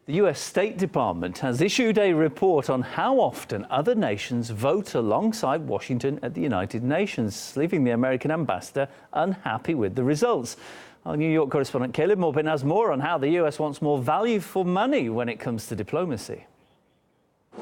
The US State Department has issued a report on how often other nations vote alongside Washington at the United Nations, leaving the American ambassador unhappy with the results. Our New York correspondent Caleb Maupin has more on how the US wants more value for money when it comes to diplomacy.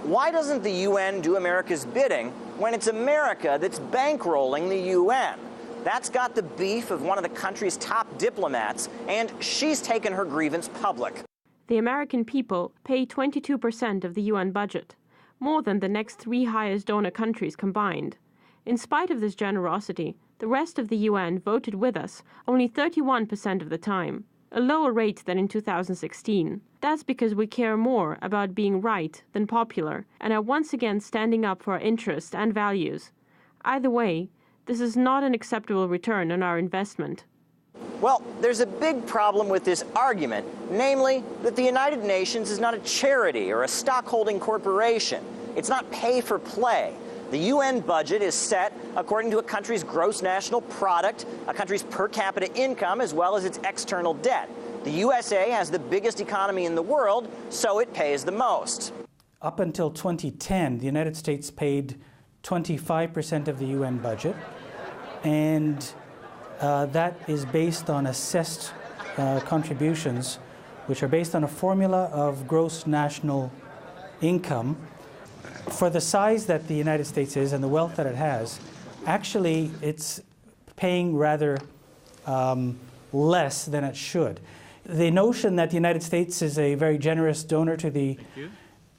Why doesn't the UN do America's bidding when it's America that's bankrolling the UN? That's got the beef of one of the country's top diplomats, and she's taken her grievance public. The American people pay 22% of the UN budget, more than the next three highest donor countries combined. In spite of this generosity, the rest of the UN voted with us only 31% of the time, a lower rate than in 2016. That's because we care more about being right than popular and are once again standing up for our interests and values. Either way, this is not an acceptable return on our investment. Well, there's a big problem with this argument, namely that the United Nations is not a charity or a stockholding corporation. It's not pay for play. The UN budget is set according to a country's gross national product, a country's per capita income, as well as its external debt. The USA has the biggest economy in the world, so it pays the most. Up until 2010, the United States paid 25% of the UN budget, and that is based on assessed contributions, which are based on a formula of gross national income. For the size that the United States is and the wealth that it has, actually it's paying rather less than it should. The notion that the United States is a very generous donor to the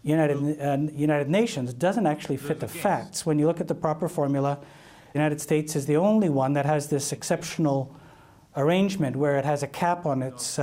United Nations doesn't actually fit the facts. When you look at the proper formula, the United States is the only one that has this exceptional arrangement where it has a cap on its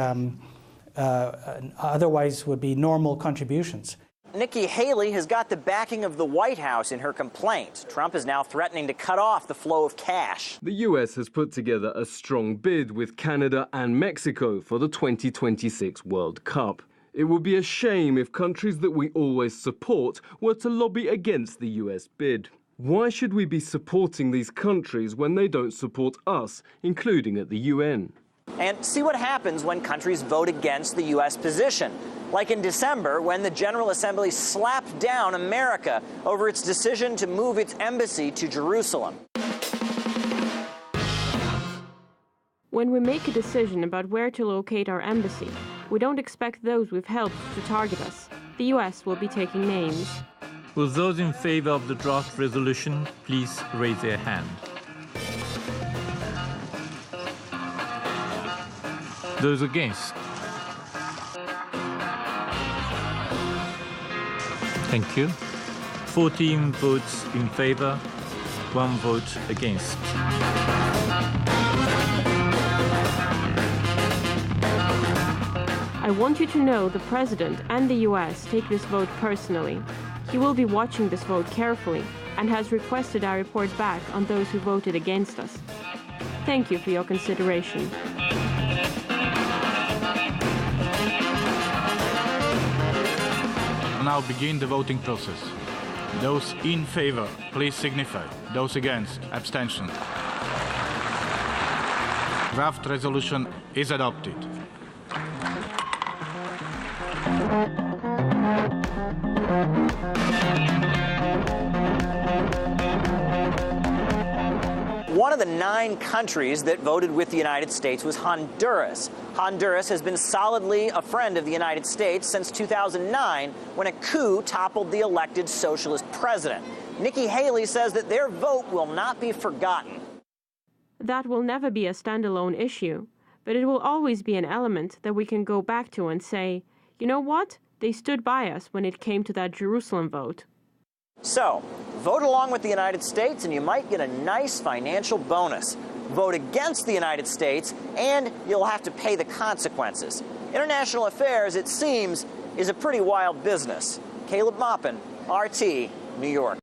otherwise would be normal contributions. Nikki Haley has got the backing of the White House in her complaint. Trump is now threatening to cut off the flow of cash. The US has put together a strong bid with Canada and Mexico for the 2026 World Cup. It would be a shame if countries that we always support were to lobby against the US bid. Why should we be supporting these countries when they don't support us, including at the UN? And see what happens when countries vote against the U.S. position. Like in December, when the General Assembly slapped down America over its decision to move its embassy to Jerusalem. When we make a decision about where to locate our embassy, we don't expect those we've helped to target us. The U.S. will be taking names. Will those in favor of the draft resolution please raise their hand? Those against? Thank you. 14 votes in favor, 1 vote against. I want you to know the President and the U.S. take this vote personally. He will be watching this vote carefully and has requested I report back on those who voted against us. Thank you for your consideration. Now begin the voting process. Those in favor, please signify. Those against, abstention. Draft resolution is adopted. One of the 9 countries that voted with the United States was Honduras. Honduras has been solidly a friend of the United States since 2009, when a coup toppled the elected socialist president. Nikki Haley says that their vote will not be forgotten. That will never be a standalone issue, but it will always be an element that we can go back to and say, you know what? They stood by us when it came to that Jerusalem vote. So, vote along with the United States and you might get a nice financial bonus. Vote against the United States and you'll have to pay the consequences. International affairs, it seems, is a pretty wild business. Caleb Maupin, RT, New York.